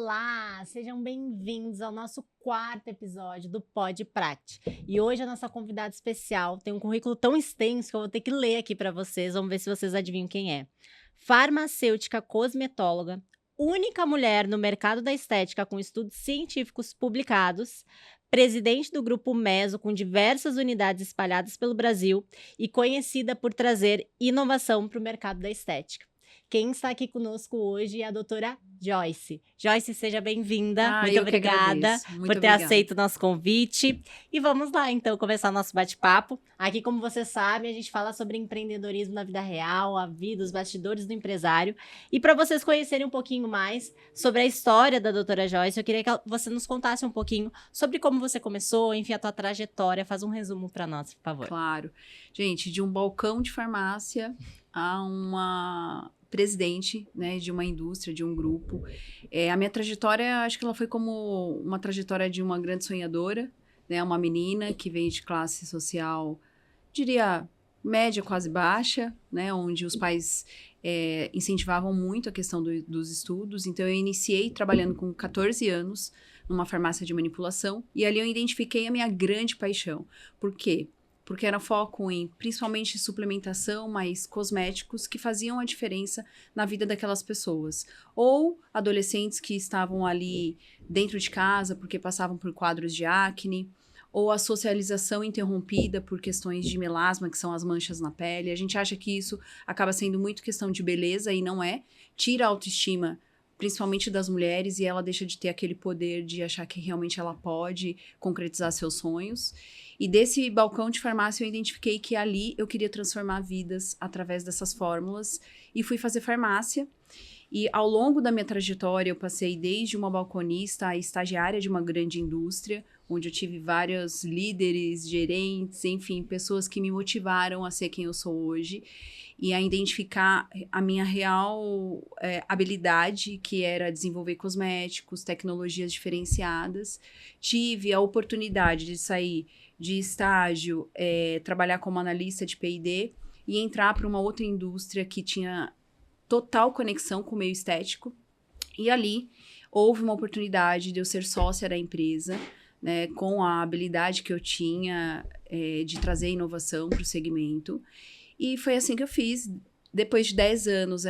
Olá, sejam bem-vindos ao nosso quarto episódio do Pod Prate. E hoje a nossa convidada especial tem um currículo tão extenso que eu vou ter que ler aqui para vocês. Vamos ver se vocês adivinham quem é. Farmacêutica cosmetóloga, única mulher no mercado da estética com estudos científicos publicados, presidente do Grupo Meso com diversas unidades espalhadas pelo Brasil e conhecida por trazer inovação para o mercado da estética. Quem está aqui conosco hoje é a doutora Joyce. Joyce, seja bem-vinda. Muito obrigada por ter aceito o nosso convite. E vamos lá, então, começar o nosso bate-papo. Aqui, como você sabe, a gente fala sobre empreendedorismo na vida real, a vida, os bastidores do empresário. E para vocês conhecerem um pouquinho mais sobre a história da doutora Joyce, eu queria que você nos contasse um pouquinho sobre como você começou, enfim, a tua trajetória. Faz um resumo para nós, por favor. Claro. Gente, de um balcão de farmácia a uma presidente, né, de uma indústria, de um grupo. A minha trajetória, acho que ela foi como uma trajetória de uma grande sonhadora, né, uma menina que veio de classe social, diria, média, quase baixa, né, onde os pais incentivavam muito a questão dos estudos. Então, eu iniciei trabalhando com 14 anos numa farmácia de manipulação e ali eu identifiquei a minha grande paixão. Por quê? Porque era foco em, principalmente, suplementação, mas cosméticos que faziam a diferença na vida daquelas pessoas. Ou adolescentes que estavam ali dentro de casa porque passavam por quadros de acne, ou a socialização interrompida por questões de melasma, que são as manchas na pele. A gente acha que isso acaba sendo muito questão de beleza e não é. Tira a autoestima, principalmente das mulheres, e ela deixa de ter aquele poder de achar que realmente ela pode concretizar seus sonhos. E desse balcão de farmácia eu identifiquei que ali eu queria transformar vidas através dessas fórmulas e fui fazer farmácia. E ao longo da minha trajetória eu passei desde uma balconista a estagiária de uma grande indústria, onde eu tive vários líderes, gerentes, enfim, pessoas que me motivaram a ser quem eu sou hoje e a identificar a minha real habilidade, que era desenvolver cosméticos, tecnologias diferenciadas. Tive a oportunidade de sair de estágio, trabalhar como analista de P&D e entrar para uma outra indústria que tinha total conexão com o meio estético. E ali houve uma oportunidade de eu ser sócia da empresa, né, com a habilidade que eu tinha de trazer inovação para o segmento. E foi assim que eu fiz. Depois de 10 anos,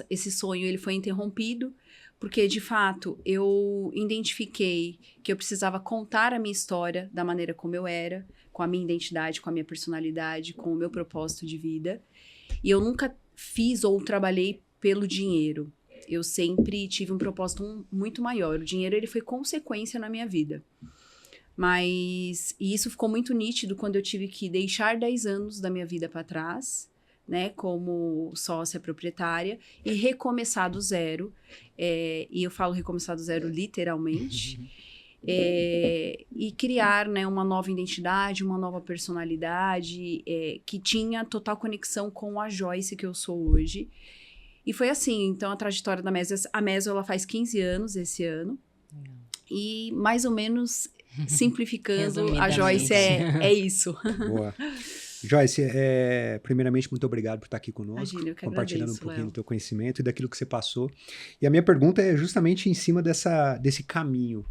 esse sonho ele foi interrompido, porque, de fato, eu identifiquei que eu precisava contar a minha história da maneira como eu era, com a minha identidade, com a minha personalidade, com o meu propósito de vida. E eu nunca fiz ou trabalhei pelo dinheiro. Eu sempre tive um propósito muito maior. O dinheiro ele foi consequência na minha vida. E isso ficou muito nítido quando eu tive que deixar 10 anos da minha vida para trás, né, como sócia proprietária, e recomeçar do zero. E eu falo recomeçar do zero literalmente. E criar, né, uma nova identidade, uma nova personalidade, que tinha total conexão com a Joyce que eu sou hoje. E foi assim, então, a trajetória da Meso. A Meso, ela faz 15 anos esse ano. E, mais ou menos, simplificando, a Joyce é isso. Boa. Joyce, primeiramente, muito obrigado por estar aqui conosco, Imagina, eu que compartilhando agradeço, um pouquinho Léo. do teu conhecimento e daquilo que você passou. E a minha pergunta é justamente em cima desse caminho.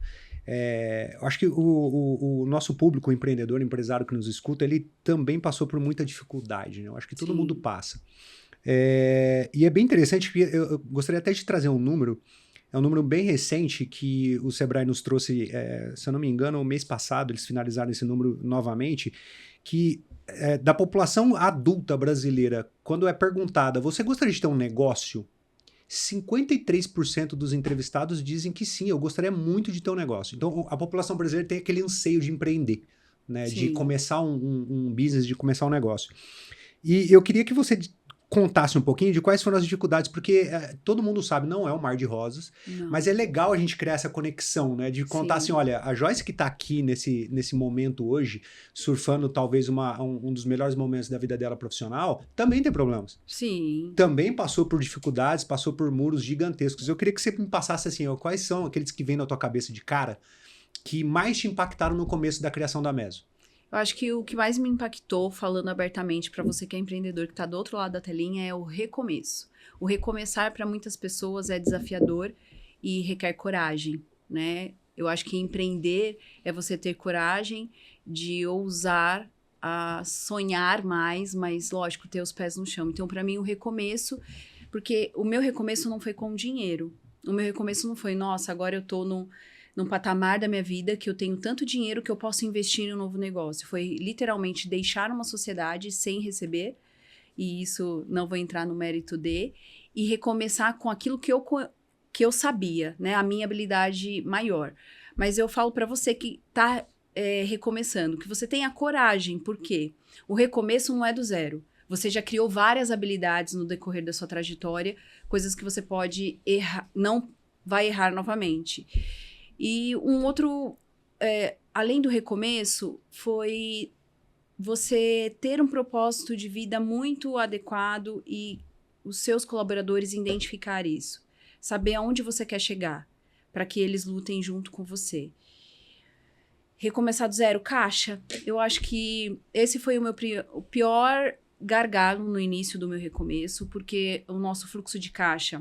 Eu acho que o nosso público, o empreendedor, o empresário que nos escuta, ele também passou por muita dificuldade, né? Eu acho que todo mundo passa. E é bem interessante, porque eu gostaria até de trazer um número. É um número bem recente que o Sebrae nos trouxe, se eu não me engano, o mês passado, eles finalizaram esse número novamente, que da população adulta brasileira, quando é perguntada, você gostaria de ter um negócio? 53% dos entrevistados dizem que sim, eu gostaria muito de ter um negócio. Então, a população brasileira tem aquele anseio de empreender, né? De começar um business, de começar um negócio. E eu queria que você contasse um pouquinho de quais foram as dificuldades, porque todo mundo sabe, não é um mar de rosas, mas é legal a gente criar essa conexão, né? De contar assim, olha, a Joyce que tá aqui nesse momento hoje, surfando talvez um dos melhores momentos da vida dela profissional, também tem problemas. Sim. Também passou por dificuldades, passou por muros gigantescos. Eu queria que você me passasse assim, quais são aqueles que vêm na tua cabeça de cara que mais te impactaram no começo da criação da Meso? Eu acho que o que mais me impactou, falando abertamente para você que é empreendedor, que está do outro lado da telinha, é o recomeço. O recomeçar para muitas pessoas é desafiador e requer coragem, né? Eu acho que empreender é você ter coragem de ousar a sonhar mais, mas, lógico, ter os pés no chão. Então, para mim, o recomeço... Porque o meu recomeço não foi com dinheiro. O meu recomeço não foi, nossa, agora eu tô num patamar da minha vida que eu tenho tanto dinheiro que eu posso investir em um novo negócio. Foi, literalmente, deixar uma sociedade sem receber, e isso não vou entrar no mérito e recomeçar com aquilo que eu sabia, né? A minha habilidade maior. Mas eu falo para você que tá recomeçando, que você tenha coragem, porque o recomeço não é do zero. Você já criou várias habilidades no decorrer da sua trajetória, coisas que você pode errar, não vai errar novamente. E um outro, além do recomeço, foi você ter um propósito de vida muito adequado e os seus colaboradores identificar isso. Saber aonde você quer chegar, para que eles lutem junto com você. Recomeçar do zero, caixa. Eu acho que esse foi o pior gargalo no início do meu recomeço, porque o nosso fluxo de caixa,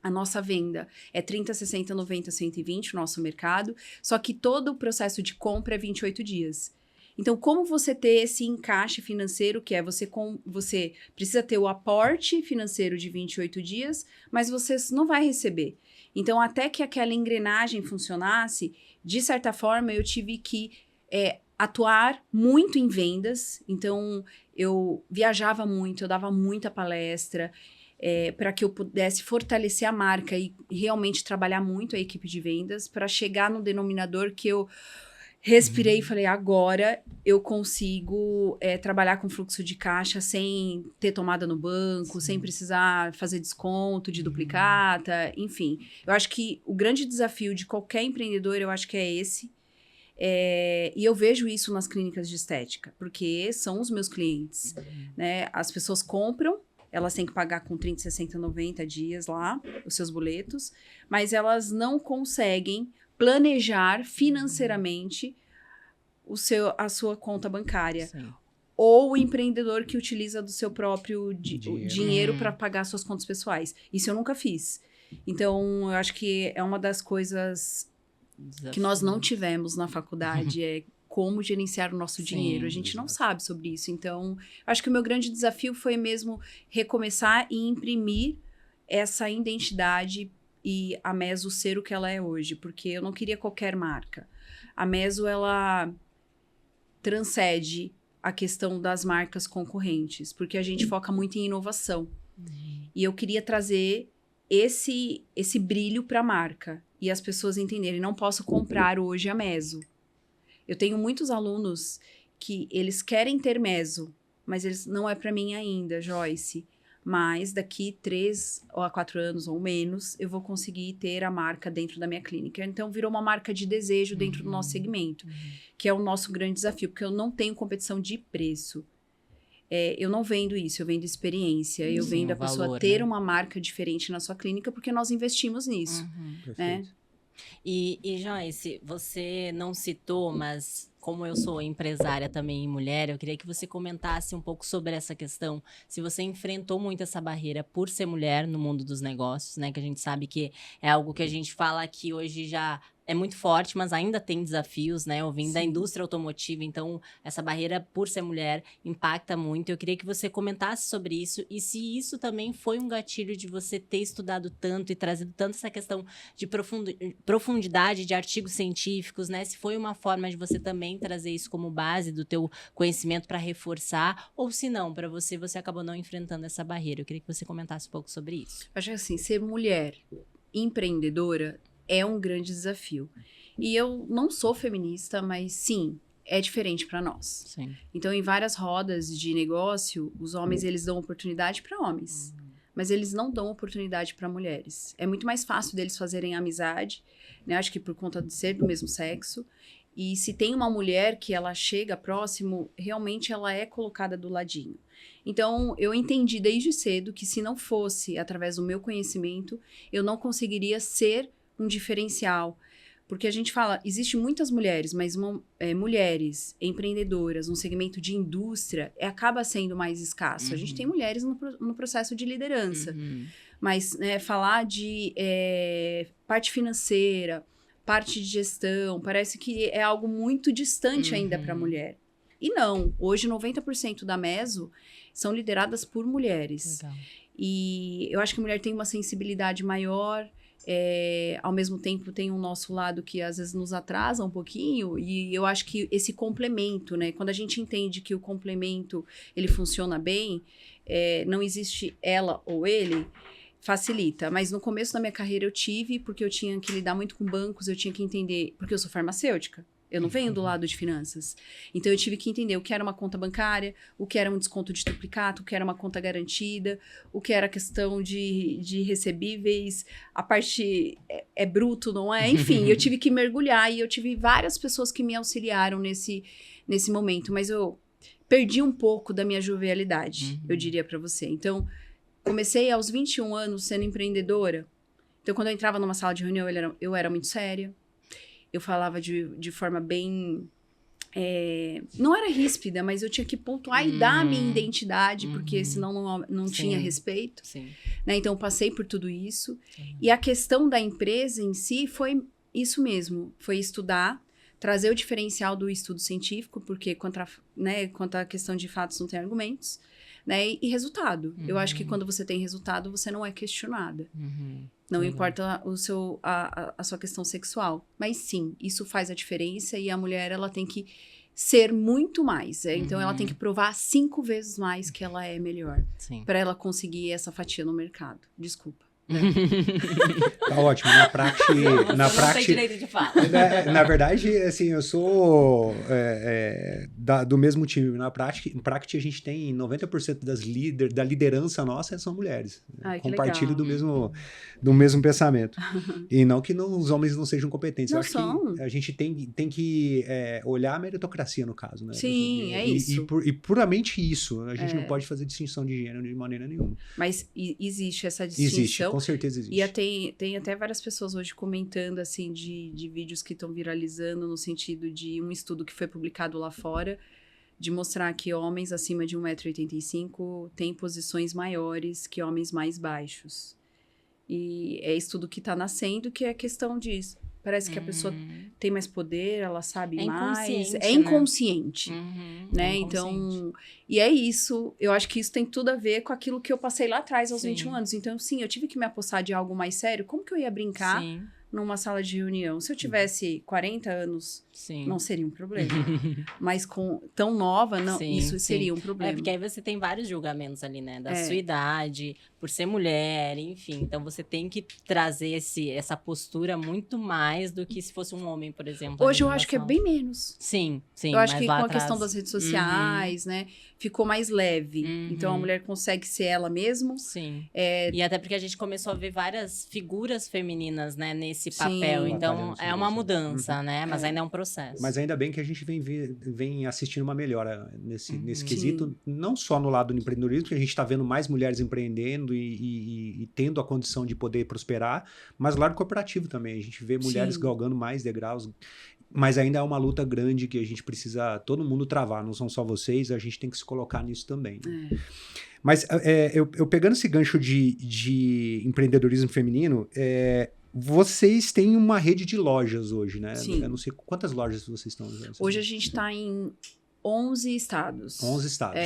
a nossa venda é 30, 60, 90, 120, o nosso mercado, só que todo o processo de compra é 28 dias. Então, como você ter esse encaixe financeiro, que é você precisa ter o aporte financeiro de 28 dias, mas você não vai receber. Então, até que aquela engrenagem funcionasse, de certa forma, eu tive que atuar muito em vendas. Então, eu viajava muito, eu dava muita palestra, para que eu pudesse fortalecer a marca e realmente trabalhar muito a equipe de vendas para chegar no denominador que eu respirei e falei, agora eu consigo trabalhar com fluxo de caixa sem ter tomada no banco, sem precisar fazer desconto de duplicata, enfim. Eu acho que o grande desafio de qualquer empreendedor, eu acho que é esse. E eu vejo isso nas clínicas de estética, porque são os meus clientes, né? As pessoas compram, elas têm que pagar com 30, 60, 90 dias lá, os seus boletos, mas elas não conseguem planejar financeiramente a sua conta bancária. Sim. Ou o empreendedor que utiliza do seu próprio dinheiro para pagar suas contas pessoais. Isso eu nunca fiz. Então, eu acho que é uma das coisas que nós não tivemos na faculdade, é como gerenciar o nosso dinheiro. A gente não sabe sobre isso. Então, acho que o meu grande desafio foi mesmo recomeçar e imprimir essa identidade e a Meso ser o que ela é hoje, porque eu não queria qualquer marca. A Meso, ela transcende a questão das marcas concorrentes, porque a gente foca muito em inovação. E eu queria trazer esse brilho para a marca e as pessoas entenderem, não posso comprar hoje a Meso. Eu tenho muitos alunos que eles querem ter Meso, mas eles não é para mim ainda, Joyce. Mas daqui 3 ou 4 anos ou menos, eu vou conseguir ter a marca dentro da minha clínica. Então, virou uma marca de desejo dentro do nosso segmento, que é o nosso grande desafio, porque eu não tenho competição de preço. Eu não vendo isso, eu vendo experiência. Eu vendo a pessoa ter uma marca diferente na sua clínica, porque nós investimos nisso. Né? E Joyce, você não citou, mas como eu sou empresária também e mulher, eu queria que você comentasse um pouco sobre essa questão. Se você enfrentou muito essa barreira por ser mulher no mundo dos negócios, né? Que a gente sabe que é algo que a gente fala que hoje já é muito forte, mas ainda tem desafios, né? Eu vim da indústria automotiva, então essa barreira por ser mulher impacta muito. Eu queria que você comentasse sobre isso e se isso também foi um gatilho de você ter estudado tanto e trazido tanto essa questão de profundidade de artigos científicos, né? Se foi uma forma de você também trazer isso como base do teu conhecimento para reforçar, ou se não, para você acabou não enfrentando essa barreira. Eu queria que você comentasse um pouco sobre isso. Acho que assim, ser mulher empreendedora é um grande desafio. E eu não sou feminista, mas sim, é diferente para nós. Sim. Então, em várias rodas de negócio, os homens eles dão oportunidade para homens, mas eles não dão oportunidade para mulheres. É muito mais fácil deles fazerem amizade, né? Acho que por conta de ser do mesmo sexo. E se tem uma mulher que ela chega próximo, realmente ela é colocada do ladinho. Então, eu entendi desde cedo que se não fosse através do meu conhecimento, eu não conseguiria ser um diferencial, porque a gente fala, existe muitas mulheres, mas mulheres empreendedoras, um segmento de indústria, acaba sendo mais escasso. A gente tem mulheres no processo de liderança, mas falar de parte financeira, parte de gestão, parece que é algo muito distante ainda para a mulher. E não, hoje 90% da Meso são lideradas por mulheres. Legal. E eu acho que a mulher tem uma sensibilidade maior, ao mesmo tempo tem o nosso lado que às vezes nos atrasa um pouquinho, e eu acho que esse complemento, né? Quando a gente entende que o complemento, ele funciona bem, não existe ela ou ele, facilita. Mas no começo da minha carreira eu tive, porque eu tinha que lidar muito com bancos, eu tinha que entender, porque eu sou farmacêutica. Eu não venho do lado de finanças. Então, eu tive que entender o que era uma conta bancária, o que era um desconto de duplicato, o que era uma conta garantida, o que era questão de recebíveis, a parte é bruto, não é? Enfim, eu tive que mergulhar e eu tive várias pessoas que me auxiliaram nesse momento. Mas eu perdi um pouco da minha jovialidade, eu diria para você. Então, comecei aos 21 anos sendo empreendedora. Então, quando eu entrava numa sala de reunião, eu era muito séria. Eu falava de forma bem... não era ríspida, mas eu tinha que pontuar e dar a minha identidade, porque senão não tinha respeito. Sim. Né? Então, eu passei por tudo isso. E a questão da empresa em si foi isso mesmo. Foi estudar, trazer o diferencial do estudo científico, porque quanto à questão de fatos não tem argumentos. Né? E resultado. Eu acho que quando você tem resultado, você não é questionada. Não importa a sua questão sexual. Mas sim, isso faz a diferença e a mulher, ela tem que ser muito mais. Então, ela tem que provar 5 vezes mais que ela é melhor. Para ela conseguir essa fatia no mercado. Desculpa. Tá ótimo. Na prática... Não tem direito de fala. Na verdade, assim, eu sou do mesmo time. Na prática, a gente tem 90% da liderança nossa são mulheres. Ai, Compartilho do mesmo pensamento. E não que os homens não sejam competentes. Eu acho que a gente tem que olhar a meritocracia, no caso, né? Sim, é isso. E puramente isso. A gente não pode fazer distinção de gênero de maneira nenhuma. Mas existe essa distinção. Existe, com certeza existe. E tem até várias pessoas hoje comentando, assim, de vídeos que estão viralizando no sentido de um estudo que foi publicado lá fora, de mostrar que homens acima de 1,85 m têm posições maiores que homens mais baixos. E é estudo que está nascendo, que é questão disso. Parece que a pessoa tem mais poder, ela sabe mais. É inconsciente. Né? Então, e é isso. Eu acho que isso tem tudo a ver com aquilo que eu passei lá atrás, aos 21 anos. Então, sim, eu tive que me apossar de algo mais sério. Como que eu ia brincar numa sala de reunião? Se eu tivesse 40 anos, não seria um problema. Mas tão nova, isso seria um problema. Porque aí você tem vários julgamentos ali, né? Da sua idade, por ser mulher, enfim. Então, você tem que trazer essa postura muito mais do que se fosse um homem, por exemplo. Hoje eu acho que é bem menos. Sim. Eu acho que com a questão das redes sociais, né? Ficou mais leve. Então, a mulher consegue ser ela mesma. Sim. E até porque a gente começou a ver várias figuras femininas, né? Nesse papel. Então, é uma mudança, né? Mas ainda é um processo. Mas ainda bem que a gente vem assistindo uma melhora nesse quesito. Não só no lado do empreendedorismo, que a gente está vendo mais mulheres empreendendo e tendo a condição de poder prosperar, mas no lado corporativo também. A gente vê mulheres galgando mais degraus. Mas ainda é uma luta grande que a gente precisa, todo mundo travar, não são só vocês, a gente tem que se colocar nisso também. Né? Mas eu pegando esse gancho de empreendedorismo feminino, vocês têm uma rede de lojas hoje, né? Sim. Eu não sei quantas lojas vocês estão usando. Hoje a gente está em 11 estados. 11 estados.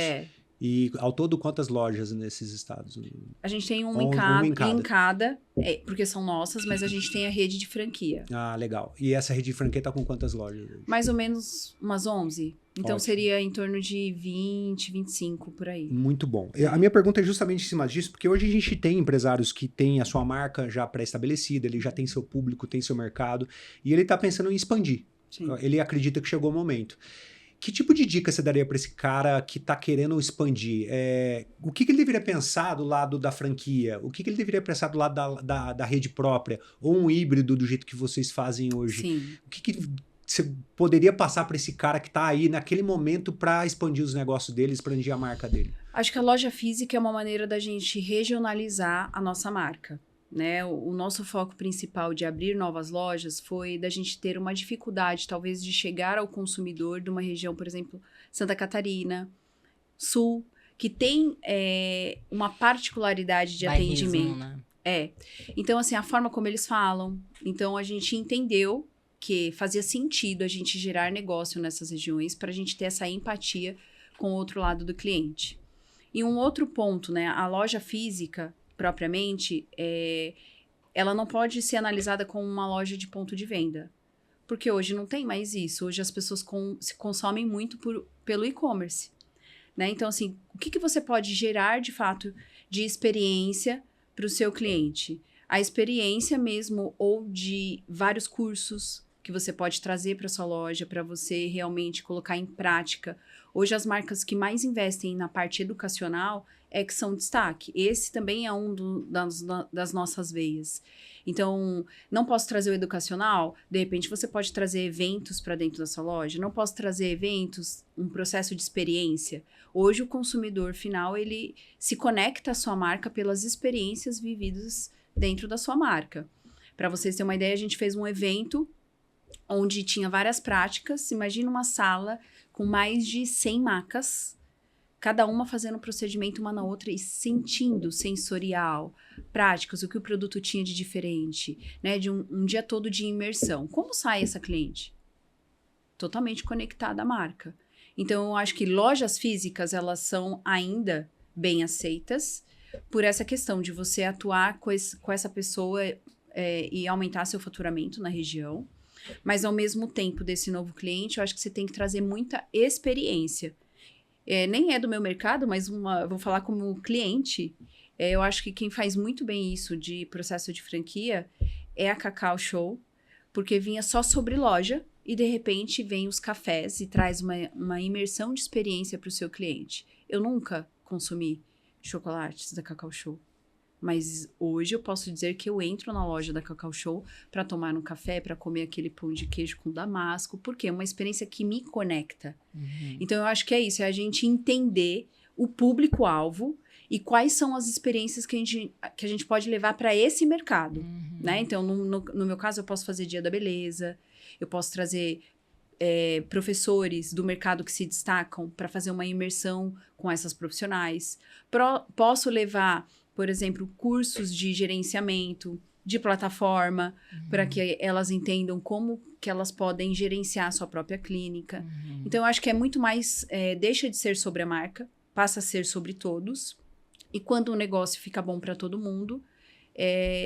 E ao todo, quantas lojas nesses estados? A gente tem uma em cada, porque são nossas, mas a gente tem a rede de franquia. Ah, legal. E essa rede de franquia está com quantas lojas? Mais ou menos umas 11. Então, seria em torno de 20, 25, por aí. Muito bom. A minha pergunta é justamente em cima disso, porque hoje a gente tem empresários que têm a sua marca já pré-estabelecida, ele já tem seu público, tem seu mercado, e ele está pensando em expandir. Sim. Ele acredita que chegou o momento. Que tipo de dica você daria para esse cara que está querendo expandir? O que ele deveria pensar do lado da franquia? O que ele deveria pensar do lado da rede própria? Ou um híbrido do jeito que vocês fazem hoje? Sim. O que você poderia passar para esse cara que está aí naquele momento para expandir os negócios dele, expandir a marca dele? Acho que a loja física é uma maneira da gente regionalizar a nossa marca. Né? O nosso foco principal de abrir novas lojas foi da gente ter uma dificuldade, talvez, de chegar ao consumidor de uma região, por exemplo, Santa Catarina, Sul, que tem uma particularidade de atendimento. Né? Então, assim, a forma como eles falam. Então, a gente entendeu que fazia sentido a gente gerar negócio nessas regiões para a gente ter essa empatia com o outro lado do cliente. E um outro ponto, né? A loja física, propriamente, ela não pode ser analisada como uma loja de ponto de venda. Porque hoje não tem mais isso. Hoje as pessoas se consomem muito pelo e-commerce. Né? Então, assim, o que você pode gerar, de fato, de experiência para o seu cliente? A experiência mesmo, ou de vários cursos que você pode trazer para sua loja, para você realmente colocar em prática. Hoje, as marcas que mais investem na parte educacional que são destaque. Esse também é um das nossas veias. Então, não posso trazer o educacional? De repente, você pode trazer eventos para dentro da sua loja? Não posso trazer eventos, um processo de experiência? Hoje, o consumidor final, ele se conecta à sua marca pelas experiências vividas dentro da sua marca. Para vocês terem uma ideia, a gente fez um evento onde tinha várias práticas. Imagina uma sala com mais de 100 macas, cada uma fazendo um procedimento uma na outra e sentindo sensorial, práticas, o que o produto tinha de diferente, né? De um dia todo de imersão. Como sai essa cliente? Totalmente conectada à marca. Então, eu acho que lojas físicas, elas são ainda bem aceitas por essa questão de você atuar com essa pessoa e aumentar seu faturamento na região. Mas, ao mesmo tempo, desse novo cliente, eu acho que você tem que trazer muita experiência. Nem é do meu mercado, mas vou falar como cliente. Eu acho que quem faz muito bem isso de processo de franquia é a Cacau Show, porque vinha só sobre loja e, de repente, vem os cafés e traz uma imersão de experiência para o seu cliente. Eu nunca consumi chocolates da Cacau Show. Mas hoje eu posso dizer que eu entro na loja da Cacau Show para tomar um café, para comer aquele pão de queijo com damasco, porque é uma experiência que me conecta. Uhum. Então, eu acho que é isso, é a gente entender o público-alvo e quais são as experiências que a gente pode levar para esse mercado. Uhum. Né? Então, no meu caso, eu posso fazer Dia da Beleza, eu posso trazer professores do mercado que se destacam para fazer uma imersão com essas profissionais. Posso levar, por exemplo, cursos de gerenciamento, de plataforma, para que elas entendam como que elas podem gerenciar a sua própria clínica. Uhum. Então, eu acho que é muito mais, deixa de ser sobre a marca, passa a ser sobre todos. E quando o negócio fica bom para todo mundo,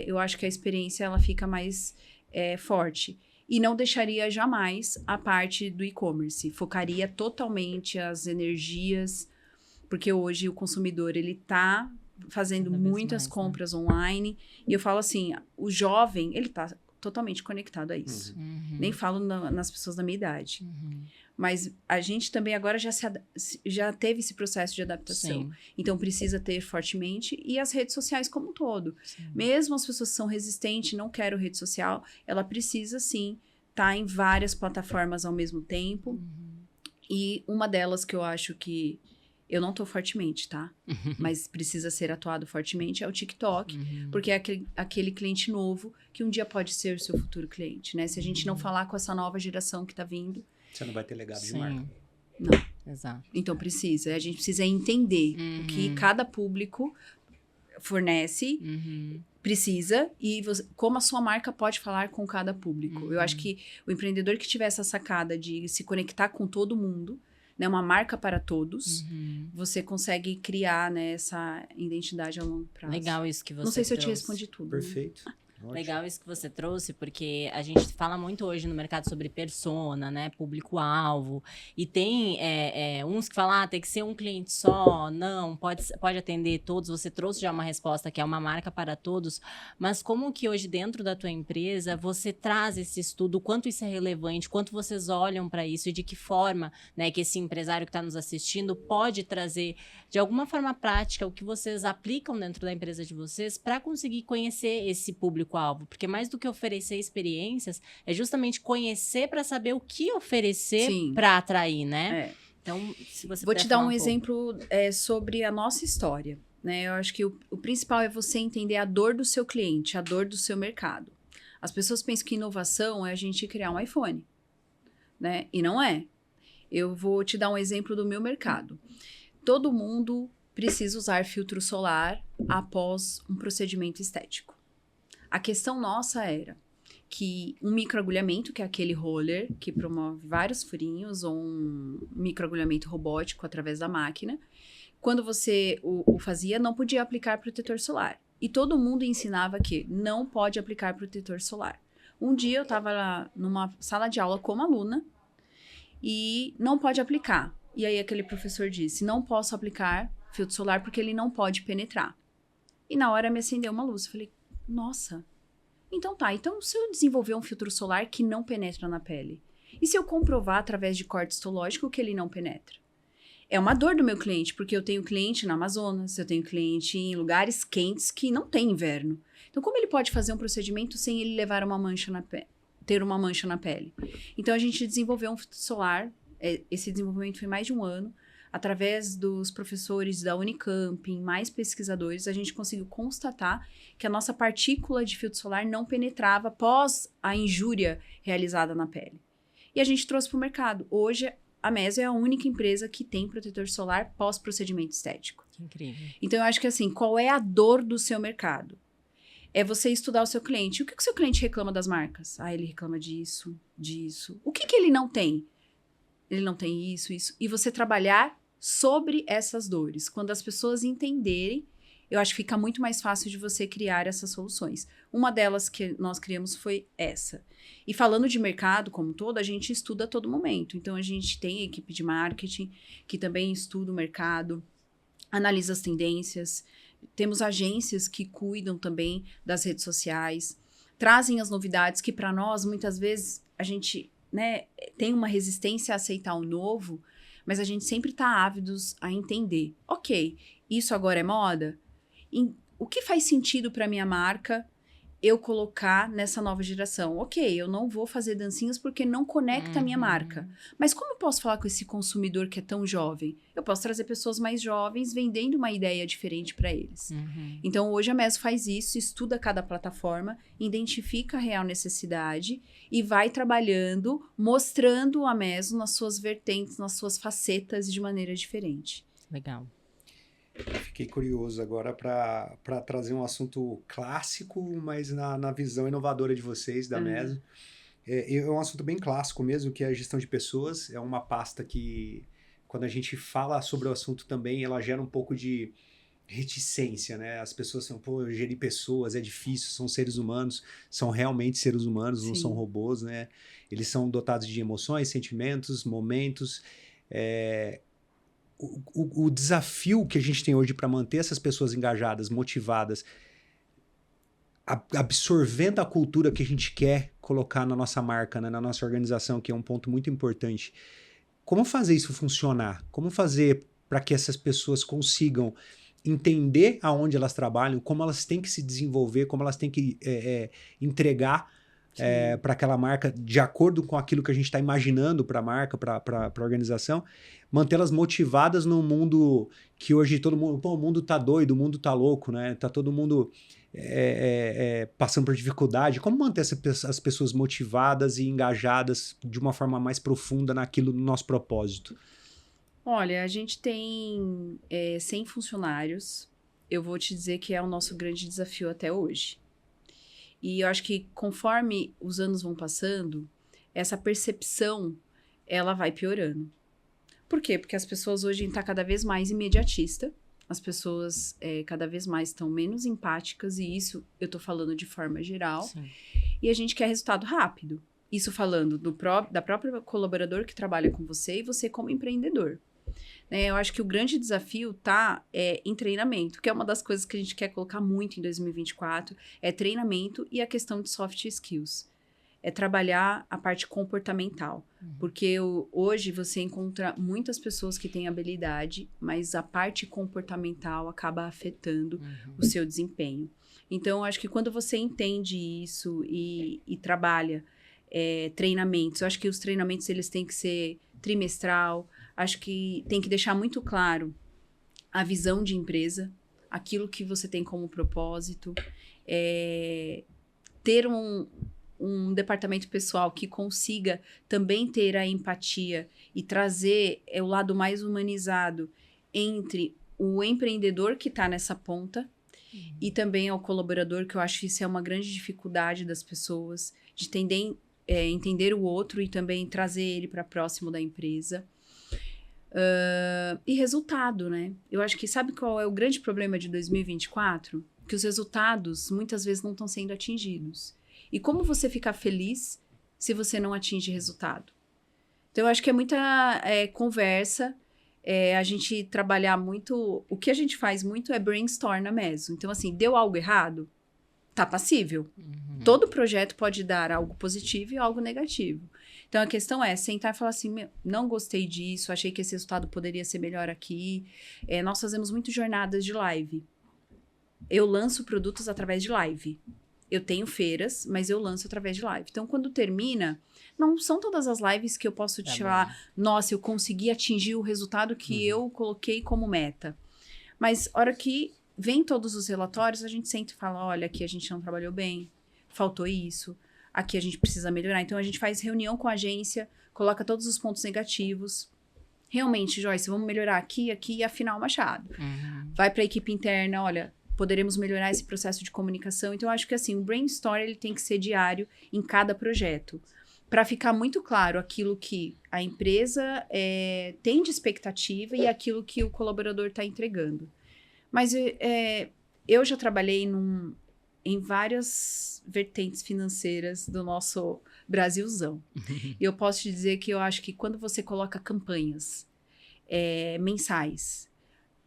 eu acho que a experiência ela fica mais forte. E não deixaria jamais a parte do e-commerce. Focaria totalmente as energias, porque hoje o consumidor ele está fazendo muitas compras online. E eu falo assim, o jovem, ele tá totalmente conectado a isso. Uhum. Nem falo nas pessoas da minha idade. Uhum. Mas a gente também agora já teve esse processo de adaptação. Sim. Então, precisa ter fortemente. E as redes sociais como um todo. Sim. Mesmo as pessoas que são resistentes, não querem rede social, ela precisa, sim, estar em várias plataformas ao mesmo tempo. Uhum. E uma delas que eu acho que eu não tô fortemente, tá? Mas precisa ser atuado fortemente, é o TikTok. Uhum. Porque é aquele cliente novo que um dia pode ser o seu futuro cliente, né? Se a gente não falar com essa nova geração que tá vindo... Você não vai ter legado de marca. Não. Exato. Então, a gente precisa entender o que cada público fornece, precisa, e como a sua marca pode falar com cada público. Eu acho que o empreendedor que tiver essa sacada de se conectar com todo mundo, né, uma marca para todos, você consegue criar, né, essa identidade a longo prazo. Legal isso que você Não sei se trouxe. eu te respondi tudo. Perfeito. Né? Legal isso que você trouxe, porque a gente fala muito hoje no mercado sobre persona, né, público-alvo, e tem uns que falam, tem que ser um cliente só, não, pode atender todos, você trouxe já uma resposta que é uma marca para todos, mas como que hoje dentro da tua empresa você traz esse estudo, o quanto isso é relevante, quanto vocês olham para isso e de que forma, né, que esse empresário que está nos assistindo pode trazer de alguma forma prática o que vocês aplicam dentro da empresa de vocês para conseguir conhecer esse público-alvo, porque mais do que oferecer experiências, é justamente conhecer para saber o que oferecer para atrair, né? Então, se você Vou te dar um exemplo sobre a nossa história, né? Eu acho que o principal é você entender a dor do seu cliente, a dor do seu mercado. As pessoas pensam que inovação é a gente criar um iPhone, né? E não é. Eu vou te dar um exemplo do meu mercado. Todo mundo precisa usar filtro solar após um procedimento estético. A questão nossa era que um microagulhamento, que é aquele roller que promove vários furinhos, ou um microagulhamento robótico através da máquina, quando você o fazia, não podia aplicar protetor solar. E todo mundo ensinava que não pode aplicar protetor solar. Um dia eu estava lá numa sala de aula como aluna e não pode aplicar. E aí aquele professor disse, não posso aplicar filtro solar porque ele não pode penetrar. E na hora me acendeu uma luz. Eu falei, nossa, então tá. Então se eu desenvolver um filtro solar que não penetra na pele? E se eu comprovar através de corte histológico que ele não penetra? É uma dor do meu cliente, porque eu tenho cliente na Amazonas, eu tenho cliente em lugares quentes que não tem inverno. Então, como ele pode fazer um procedimento sem ele levar uma mancha na pele, ter uma mancha na pele? Então, a gente desenvolveu um filtro solar, esse desenvolvimento foi mais de um ano, através dos professores da Unicamp, mais pesquisadores, a gente conseguiu constatar que a nossa partícula de filtro solar não penetrava após a injúria realizada na pele. E a gente trouxe para o mercado. Hoje, a Meso é a única empresa que tem protetor solar pós-procedimento estético. Que incrível. Então, eu acho que assim, qual é a dor do seu mercado? É você estudar o seu cliente. O que o seu cliente reclama das marcas? Ah, ele reclama disso, disso. O que ele não tem? Ele não tem isso, isso. E você trabalhar sobre essas dores. Quando as pessoas entenderem, eu acho que fica muito mais fácil de você criar essas soluções. Uma delas que nós criamos foi essa. E falando de mercado como um todo, a gente estuda a todo momento. Então, a gente tem a equipe de marketing, que também estuda o mercado, analisa as tendências. Temos agências que cuidam também das redes sociais, trazem as novidades que, para nós, muitas vezes, a gente, né, tem uma resistência a aceitar o novo, mas a gente sempre está ávidos a entender. Ok, isso agora é moda? O que faz sentido para minha marca eu colocar nessa nova geração? Ok, eu não vou fazer dancinhas porque não conecta a minha marca. Mas como eu posso falar com esse consumidor que é tão jovem? Eu posso trazer pessoas mais jovens vendendo uma ideia diferente para eles. Então, hoje a Meso faz isso, estuda cada plataforma, identifica a real necessidade e vai trabalhando, mostrando a Meso nas suas vertentes, nas suas facetas de maneira diferente. Legal. Fiquei curioso agora para trazer um assunto clássico, mas na visão inovadora de vocês, da Meso. É um assunto bem clássico mesmo, que é a gestão de pessoas. É uma pasta que, quando a gente fala sobre o assunto também, ela gera um pouco de reticência, né? As pessoas falam, pô, gerir pessoas é difícil, são seres humanos, são realmente seres humanos, não são robôs, né? Eles são dotados de emoções, sentimentos, momentos. O desafio que a gente tem hoje para manter essas pessoas engajadas, motivadas, absorvendo a cultura que a gente quer colocar na nossa marca, né, na nossa organização, que é um ponto muito importante. Como fazer isso funcionar? Como fazer para que essas pessoas consigam entender aonde elas trabalham, como elas têm que se desenvolver, como elas têm que entregar para aquela marca, de acordo com aquilo que a gente está imaginando para a marca, para a organização, mantê-las motivadas num mundo que hoje todo mundo, pô, o mundo tá doido, o mundo tá louco, né? Tá todo mundo passando por dificuldade. Como manter as pessoas motivadas e engajadas de uma forma mais profunda naquilo, no nosso propósito? Olha, a gente tem 100 funcionários. Eu vou te dizer que é o nosso grande desafio até hoje. E eu acho que conforme os anos vão passando, essa percepção, ela vai piorando. Por quê? Porque as pessoas hoje estão cada vez mais imediatistas, as pessoas cada vez mais estão menos empáticas, e isso eu estou falando de forma geral. Sim. E a gente quer resultado rápido. Isso falando da própria colaborador que trabalha com você e você como empreendedor. Eu acho que o grande desafio está em treinamento, que é uma das coisas que a gente quer colocar muito em 2024, é treinamento e a questão de soft skills. É trabalhar a parte comportamental, porque hoje você encontra muitas pessoas que têm habilidade, mas a parte comportamental acaba afetando o seu desempenho. Então, eu acho que quando você entende isso e trabalha treinamentos, eu acho que os treinamentos eles têm que ser trimestral. Acho que tem que deixar muito claro a visão de empresa, aquilo que você tem como propósito, ter um departamento pessoal que consiga também ter a empatia e trazer o lado mais humanizado entre o empreendedor que está nessa ponta e também ao colaborador, que eu acho que isso é uma grande dificuldade das pessoas, de entender o outro e também trazer ele para próximo da empresa. E resultado, né? Eu acho que sabe qual é o grande problema de 2024? Que os resultados muitas vezes não estão sendo atingidos. E como você ficar feliz se você não atinge resultado? Então, eu acho que é muita conversa, a gente trabalhar muito... O que a gente faz muito é brainstorm na Meso. Então, assim, deu algo errado? Tá passível. Todo projeto pode dar algo positivo e algo negativo. Então, a questão é sentar e falar assim, não gostei disso, achei que esse resultado poderia ser melhor aqui. Nós fazemos muito jornadas de live. Eu lanço produtos através de live. Eu tenho feiras, mas eu lanço através de live. Então, quando termina, não são todas as lives que eu posso te falar, nossa, eu consegui atingir o resultado que eu coloquei como meta. Mas, hora que vem todos os relatórios, a gente senta e fala, olha, aqui a gente não trabalhou bem, faltou isso, aqui a gente precisa melhorar. Então, a gente faz reunião com a agência, coloca todos os pontos negativos. Realmente, Joyce, vamos melhorar aqui e afinar o machado. Vai para a equipe interna, olha, poderemos melhorar esse processo de comunicação. Então, eu acho que assim, o brainstorm ele tem que ser diário em cada projeto, para ficar muito claro aquilo que a empresa tem de expectativa e aquilo que o colaborador está entregando. Mas eu já trabalhei em várias vertentes financeiras do nosso Brasilzão. E eu posso te dizer que eu acho que quando você coloca campanhas mensais,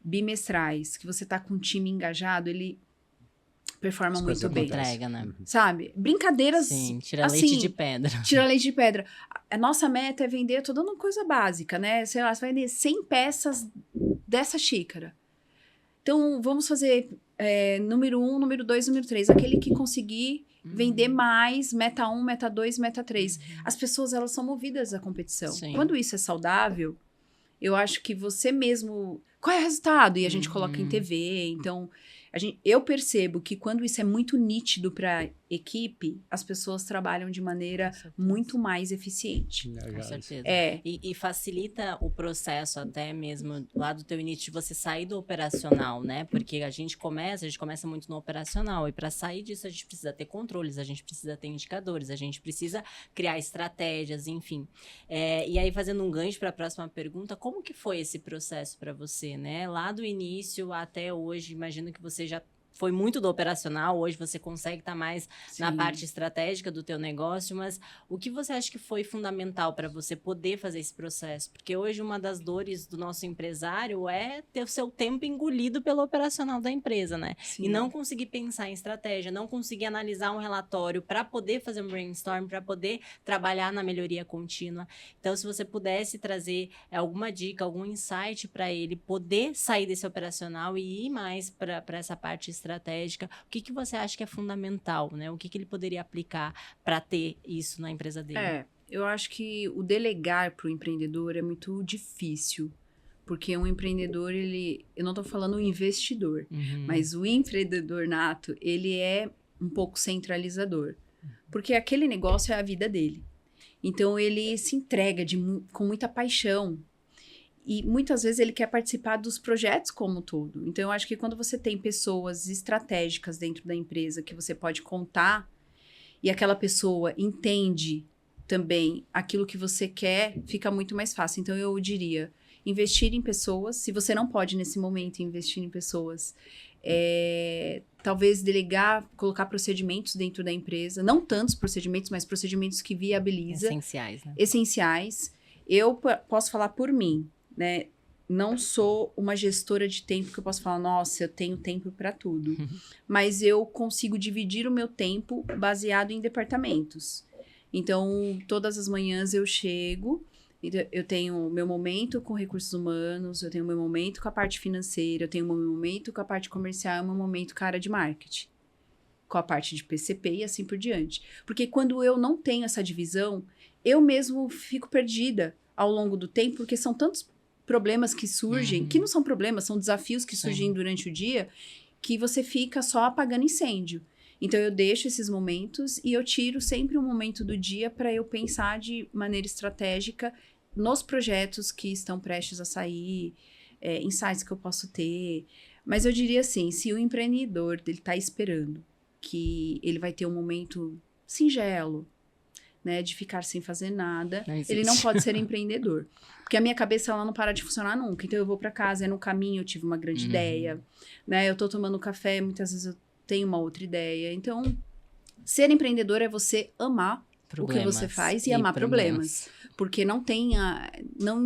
bimestrais, que você tá com um time engajado, ele performa muito bem. Entrega, né? Sabe? Brincadeiras. Sim, tira leite de pedra. Tira leite de pedra. A nossa meta é vender, eu tô dando uma coisa básica, né? Sei lá, você vai vender 100 peças dessa xícara. Então, vamos fazer número 1, número 2, número 3. Aquele que conseguir vender mais, meta 1, meta 2, meta 3. As pessoas, elas são movidas à competição. Sim. Quando isso é saudável, eu acho que você mesmo... Qual é o resultado? E a gente coloca em TV. Então, eu percebo que quando isso é muito nítido para a equipe, as pessoas trabalham de maneira muito mais eficiente. Com certeza. E facilita o processo até mesmo lá do teu início de você sair do operacional, né? Porque a gente começa muito no operacional. E para sair disso, a gente precisa ter controles, a gente precisa ter indicadores, a gente precisa criar estratégias, enfim. E aí, fazendo um gancho para a próxima pergunta, como que foi esse processo para você, né? Lá do início até hoje, imagino que você já foi muito do operacional, hoje você consegue estar mais na parte estratégica do teu negócio, mas o que você acha que foi fundamental para você poder fazer esse processo? Porque hoje uma das dores do nosso empresário é ter o seu tempo engolido pelo operacional da empresa, né? Sim. E não conseguir pensar em estratégia, não conseguir analisar um relatório para poder fazer um brainstorm, para poder trabalhar na melhoria contínua. Então, se você pudesse trazer alguma dica, algum insight para ele poder sair desse operacional e ir mais para essa parte estratégica, o que você acha que é fundamental, né? O que ele poderia aplicar para ter isso na empresa dele? Eu acho que o delegar para o empreendedor é muito difícil, porque um empreendedor, eu não estou falando o investidor, mas o empreendedor nato, ele é um pouco centralizador, porque aquele negócio é a vida dele. Então, ele se entrega com muita paixão. E muitas vezes ele quer participar dos projetos como um todo. Então, eu acho que quando você tem pessoas estratégicas dentro da empresa que você pode contar e aquela pessoa entende também aquilo que você quer, fica muito mais fácil. Então, eu diria, investir em pessoas. Se você não pode, nesse momento, investir em pessoas, talvez delegar, colocar procedimentos dentro da empresa. Não tantos procedimentos, mas procedimentos que viabilizam. Essenciais, né? Essenciais. Eu posso falar por mim. Né? Não sou uma gestora de tempo que eu posso falar, nossa, eu tenho tempo para tudo. Mas eu consigo dividir o meu tempo baseado em departamentos. Então, todas as manhãs eu chego, eu tenho meu momento com recursos humanos, eu tenho meu momento com a parte financeira, eu tenho meu momento com a parte comercial, meu momento com a área de marketing, com a parte de PCP e assim por diante. Porque quando eu não tenho essa divisão, eu mesmo fico perdida ao longo do tempo, porque são tantos problemas que surgem, que não são problemas, são desafios que surgem durante o dia, que você fica só apagando incêndio. Então, eu deixo esses momentos e eu tiro sempre um momento do dia para eu pensar de maneira estratégica nos projetos que estão prestes a sair, insights que eu posso ter. Mas eu diria assim, se o empreendedor ele está esperando que ele vai ter um momento singelo, né, de ficar sem fazer nada, ele não pode ser empreendedor. Porque a minha cabeça, ela não para de funcionar nunca. Então, eu vou para casa, no caminho eu tive uma grande ideia, né? Eu tô tomando café, muitas vezes eu tenho uma outra ideia. Então, ser empreendedor é você amar o que você faz e amar problemas. Porque não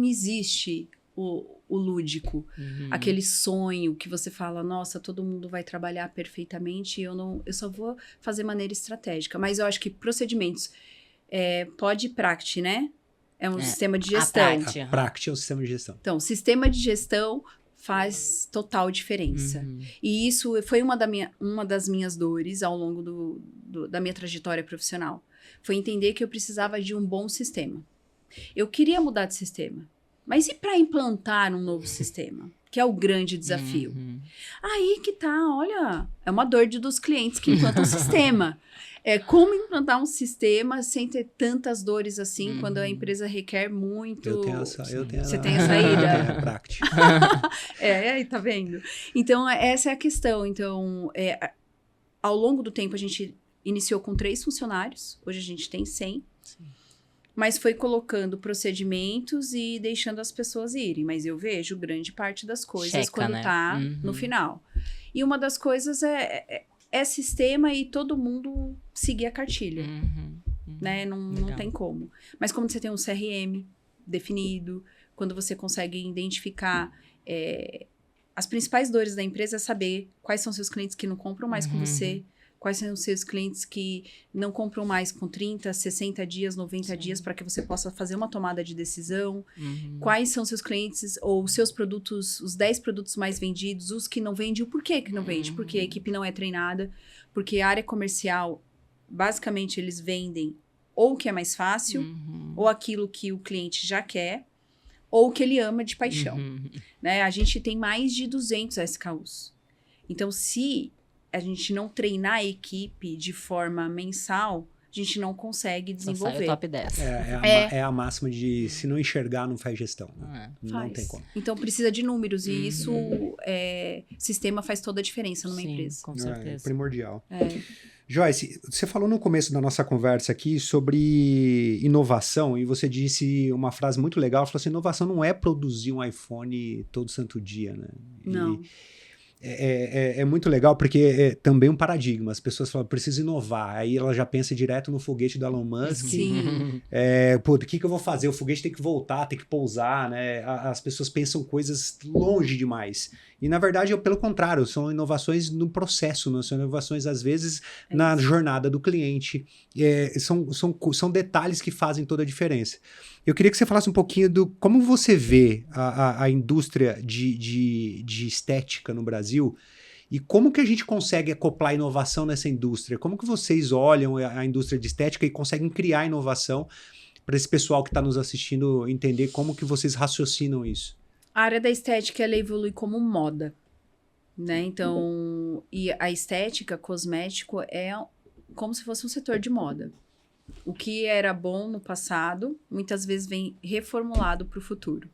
existe o lúdico, aquele sonho que você fala, nossa, todo mundo vai trabalhar perfeitamente e eu só vou fazer maneira estratégica. Mas eu acho que procedimentos POD Pract, né? É um sistema de gestão. A Pract é o sistema de gestão. Então, sistema de gestão faz total diferença. E isso foi uma das minhas dores ao longo da minha trajetória profissional. Foi entender que eu precisava de um bom sistema. Eu queria mudar de sistema. Mas e para implantar um novo sistema? Que é o grande desafio. Aí que tá, olha, é uma dor dos clientes que implantam o sistema. É como implantar um sistema sem ter tantas dores assim, quando a empresa requer muito... Você tem a saída? É Pract. Aí tá vendo? Então, essa é a questão. Então, ao longo do tempo, a gente iniciou com 3 funcionários. Hoje a gente tem 100. Sim. Mas foi colocando procedimentos e deixando as pessoas irem. Mas eu vejo grande parte das coisas quando tá no final. E uma das coisas é sistema e todo mundo seguir a cartilha. Né? Não tem como. Mas quando você tem um CRM definido, quando você consegue identificar as principais dores da empresa, é saber quais são seus clientes que não compram mais com você, quais são os seus clientes que não compram mais com 30, 60 dias, 90 dias, para que você possa fazer uma tomada de decisão. Quais são seus clientes ou os seus produtos, os 10 produtos mais vendidos, os que não vendem, o porquê que não vende. Porque a equipe não é treinada, porque a área comercial, basicamente, eles vendem ou o que é mais fácil, ou aquilo que o cliente já quer, ou o que ele ama de paixão. Né? A gente tem mais de 200 SKUs. Então, se a gente não treinar a equipe de forma mensal, a gente não consegue desenvolver. Só sai o top 10. É a máxima de se não enxergar, não faz gestão. Não tem como. Então, precisa de números. E isso, sistema faz toda a diferença numa empresa. Com certeza. É primordial. Joyce, você falou no começo da nossa conversa aqui sobre inovação e você disse uma frase muito legal, falou assim, inovação não é produzir um iPhone todo santo dia, né? Não. É muito legal porque é também um paradigma. As pessoas falam, preciso inovar. Aí ela já pensa direto no foguete do Elon Musk. Sim. O que eu vou fazer? O foguete tem que voltar, tem que pousar, né? As pessoas pensam coisas longe demais. E, na verdade, pelo contrário, são inovações no processo, não são inovações, às vezes, na jornada do cliente. São detalhes que fazem toda a diferença. Eu queria que você falasse um pouquinho do como você vê a indústria de estética no Brasil e como que a gente consegue acoplar inovação nessa indústria. Como que vocês olham a indústria de estética e conseguem criar inovação para esse pessoal que está nos assistindo entender como que vocês raciocinam isso? A área da estética, ela evolui como moda, né? Então, e a estética, cosmético, é como se fosse um setor de moda. O que era bom no passado, muitas vezes vem reformulado para o futuro.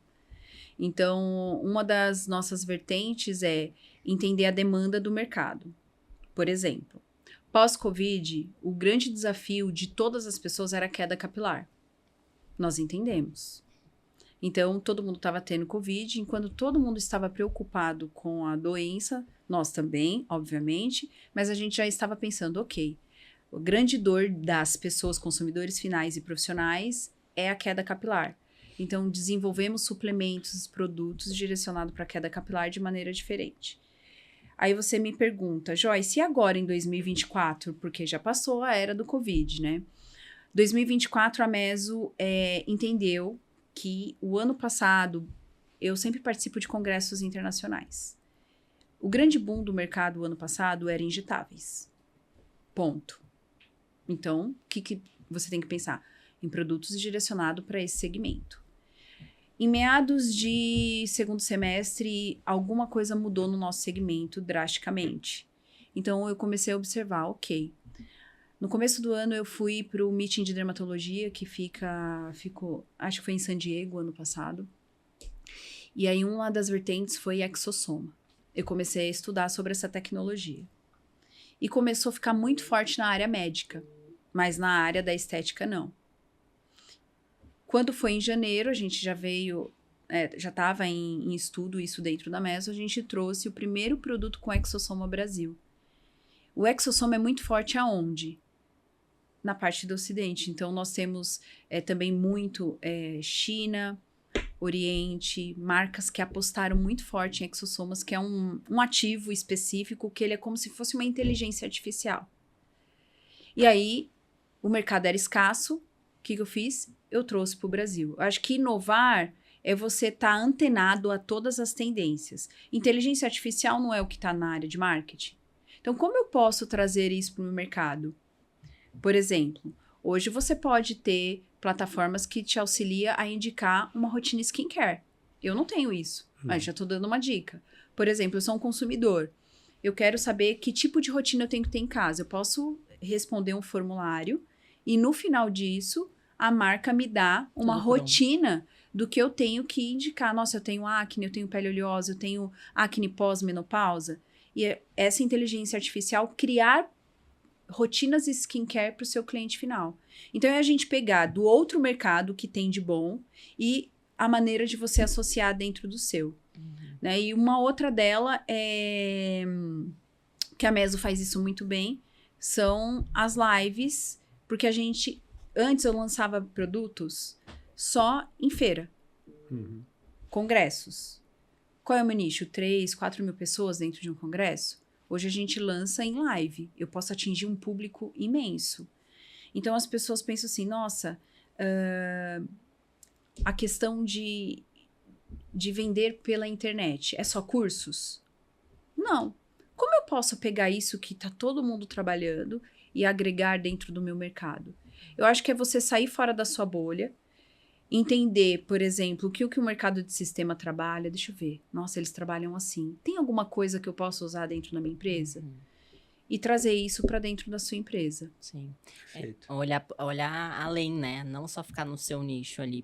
Então, uma das nossas vertentes é entender a demanda do mercado. Por exemplo, pós-Covid, o grande desafio de todas as pessoas era a queda capilar. Nós entendemos. Então, todo mundo estava tendo Covid, enquanto todo mundo estava preocupado com a doença, nós também, obviamente, mas a gente já estava pensando, ok, a grande dor das pessoas, consumidores finais e profissionais, é a queda capilar. Então, desenvolvemos suplementos, produtos direcionados para a queda capilar de maneira diferente. Aí você me pergunta, Joyce, e agora em 2024? Porque já passou a era do Covid, né? 2024, a Meso entendeu que o ano passado, eu sempre participo de congressos internacionais. O grande boom do mercado o ano passado era injetáveis. Ponto. Então, o que você tem que pensar? Em produtos direcionados para esse segmento. Em meados de segundo semestre, alguma coisa mudou no nosso segmento drasticamente. Então, eu comecei a observar, ok. No começo do ano, eu fui para o meeting de dermatologia, que ficou, acho que foi em San Diego, ano passado. E aí, uma das vertentes foi exossoma. Eu comecei a estudar sobre essa tecnologia. E começou a ficar muito forte na área médica, mas na área da estética, não. Quando foi em janeiro, a gente já veio... já estava em estudo isso dentro da Meso, a gente trouxe o primeiro produto com exossoma ao Brasil. O exossoma é muito forte aonde? Na parte do Ocidente. Então, nós temos também muito China, Oriente, marcas que apostaram muito forte em exossomas, que é um ativo específico, que ele é como se fosse uma inteligência artificial. E aí, o mercado era escasso, o que eu fiz? Eu trouxe para o Brasil. Eu acho que inovar é você estar antenado a todas as tendências. Inteligência artificial não é o que está na área de marketing. Então, como eu posso trazer isso para o meu mercado? Por exemplo, hoje você pode ter plataformas que te auxiliam a indicar uma rotina skincare. Eu não tenho isso, mas já estou dando uma dica. Por exemplo, eu sou um consumidor. Eu quero saber que tipo de rotina eu tenho que ter em casa. Eu posso responder um formulário e no final disso, a marca me dá uma rotina do que eu tenho que indicar. Nossa, eu tenho acne, eu tenho pele oleosa, eu tenho acne pós-menopausa. E essa inteligência artificial criar rotinas skincare para o seu cliente final. Então, é a gente pegar do outro mercado que tem de bom e a maneira de você associar dentro do seu. Né? E uma outra dela é que a Meso faz isso muito bem, são as lives, porque antes eu lançava produtos só em feira, congressos. Qual é o meu nicho? 3, 4 mil pessoas dentro de um congresso? Hoje a gente lança em live. Eu posso atingir um público imenso. Então, as pessoas pensam assim, nossa, a questão de vender pela internet é só cursos? Não. Como eu posso pegar isso que está todo mundo trabalhando e agregar dentro do meu mercado? Eu acho que é você sair fora da sua bolha, entender, por exemplo, o que o mercado de sistema trabalha. Deixa eu ver. Nossa, eles trabalham assim. Tem alguma coisa que eu possa usar dentro da minha empresa? E trazer isso para dentro da sua empresa. Sim. Olhar além, né? Não só ficar no seu nicho ali.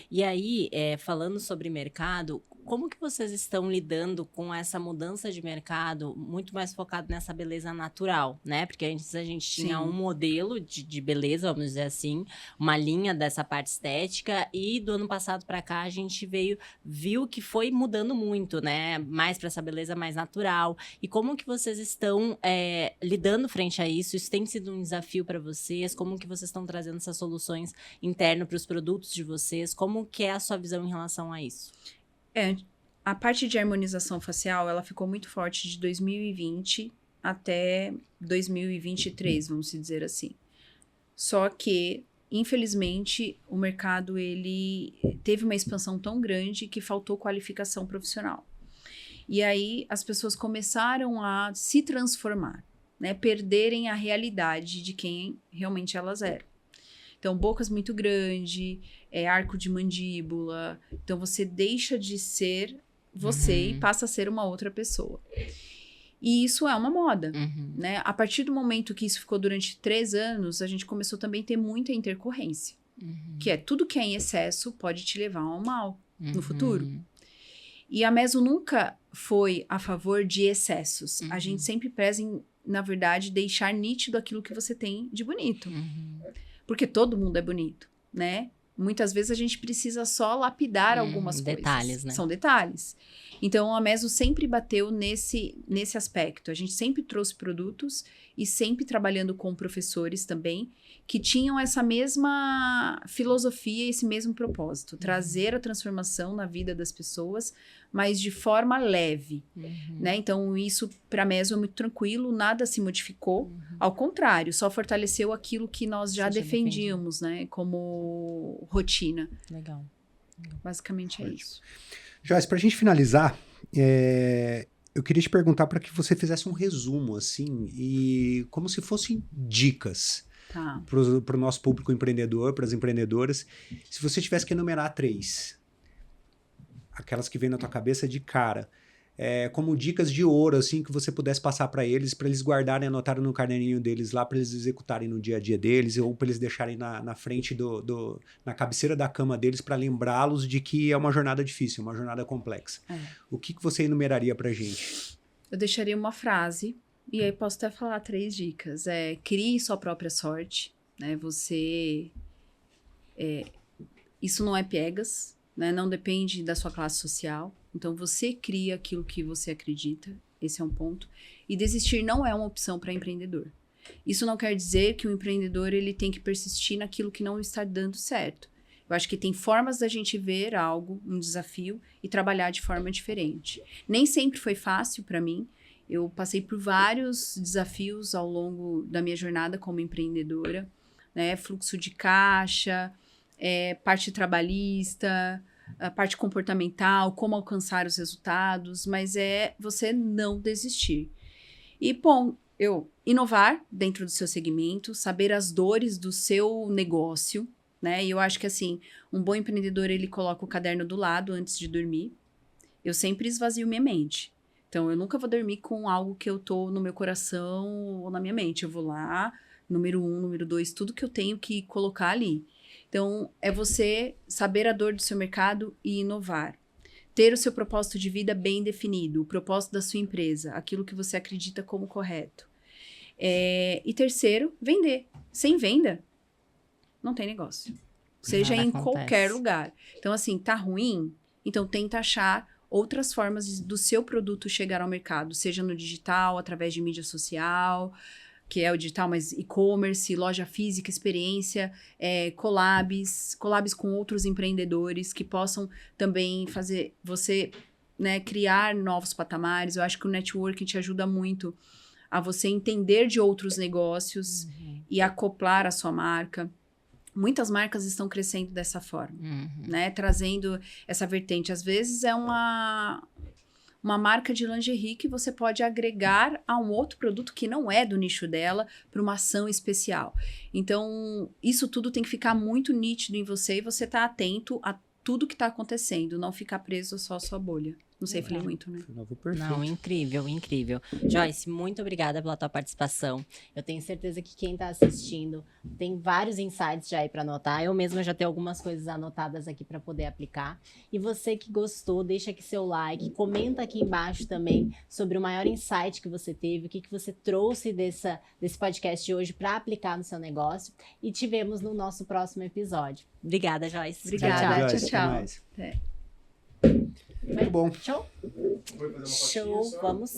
E aí, falando sobre mercado, como que vocês estão lidando com essa mudança de mercado muito mais focado nessa beleza natural, né? Porque antes a gente tinha um modelo de beleza, vamos dizer assim, uma linha dessa parte estética, e do ano passado para cá a gente viu que foi mudando muito, né? Mais para essa beleza mais natural. E como que vocês estão lidando frente a isso? Isso tem sido um desafio para vocês? Como que vocês estão trazendo essas soluções internas para os produtos de vocês? Como que é a sua visão em relação a isso? A parte de harmonização facial, ela ficou muito forte de 2020 até 2023, vamos dizer assim. Só que, infelizmente, o mercado ele teve uma expansão tão grande que faltou qualificação profissional. E aí, as pessoas começaram a se transformar, né? Perderem a realidade de quem realmente elas eram. Então, bocas muito grandes, arco de mandíbula. Então, você deixa de ser você e passa a ser uma outra pessoa. E isso é uma moda, né? A partir do momento que isso ficou durante 3 anos, a gente começou também a ter muita intercorrência. Que é tudo que é em excesso pode te levar ao mal no futuro. E a Meso nunca foi a favor de excessos. A gente sempre preza em, na verdade, deixar nítido aquilo que você tem de bonito. Porque todo mundo é bonito, né? Muitas vezes a gente precisa só lapidar algumas coisas. Detalhes, né? São detalhes. Então, a Meso sempre bateu nesse aspecto. A gente sempre trouxe produtos e sempre trabalhando com professores também, que tinham essa mesma filosofia, esse mesmo propósito. Trazer a transformação na vida das pessoas, mas de forma leve, né? Então, isso para a Meso é muito tranquilo, nada se modificou. Ao contrário, só fortaleceu aquilo que nós já defendíamos, né? Como rotina. Legal. Basicamente é isso. Joyce, para a gente finalizar, eu queria te perguntar para que você fizesse um resumo, assim, e como se fossem dicas para o nosso público empreendedor, para as empreendedoras. Se você tivesse que enumerar 3, aquelas que vêm na tua cabeça de cara, como dicas de ouro, assim, que você pudesse passar para eles guardarem, anotarem no caderninho deles lá, para eles executarem no dia a dia deles, ou para eles deixarem na frente na cabeceira da cama deles, para lembrá-los de que é uma jornada difícil, uma jornada complexa. O que você enumeraria pra gente? Eu deixaria uma frase, e aí posso até falar 3 dicas. Crie sua própria sorte, né? Isso não é piegas, né? Não depende da sua classe social. Então, você cria aquilo que você acredita. Esse é um ponto. E desistir não é uma opção para empreendedor. Isso não quer dizer que o empreendedor ele tem que persistir naquilo que não está dando certo. Eu acho que tem formas da gente ver algo, um desafio, e trabalhar de forma diferente. Nem sempre foi fácil para mim. Eu passei por vários desafios ao longo da minha jornada como empreendedora, né? Fluxo de caixa, parte trabalhista, a parte comportamental, como alcançar os resultados, mas você não desistir. E, bom, inovar dentro do seu segmento, saber as dores do seu negócio, né? E eu acho que, assim, um bom empreendedor, ele coloca o caderno do lado antes de dormir. Eu sempre esvazio minha mente. Então, eu nunca vou dormir com algo que eu tô no meu coração ou na minha mente. Eu vou lá, número 1, número 2, tudo que eu tenho que colocar ali. Então, é você saber a dor do seu mercado e inovar. Ter o seu propósito de vida bem definido, o propósito da sua empresa, aquilo que você acredita como correto. E terceiro, vender. Sem venda, não tem negócio. Seja em qualquer lugar. Então, assim, tá ruim? Então, tenta achar outras formas do seu produto chegar ao mercado, seja no digital, através de mídia social, que é o digital, mas e-commerce, loja física, experiência, collabs com outros empreendedores que possam também fazer você, né, criar novos patamares. Eu acho que o networking te ajuda muito a você entender de outros negócios e acoplar a sua marca. Muitas marcas estão crescendo dessa forma, né? Trazendo essa vertente. Às vezes é uma marca de lingerie que você pode agregar a um outro produto que não é do nicho dela para uma ação especial. Então, isso tudo tem que ficar muito nítido em você e você tá atento a tudo que tá acontecendo, não ficar preso só à sua bolha. Não sei, falei muito, né? Não, incrível, incrível. Joyce, muito obrigada pela tua participação. Eu tenho certeza que quem tá assistindo tem vários insights já aí para anotar. Eu mesma já tenho algumas coisas anotadas aqui para poder aplicar. E você que gostou, deixa aqui seu like, comenta aqui embaixo também sobre o maior insight que você teve, o que você trouxe desse podcast de hoje para aplicar no seu negócio. E te vemos no nosso próximo episódio. Obrigada, Joyce. Obrigada, tchau. Muito bom. Show? Show, vamos.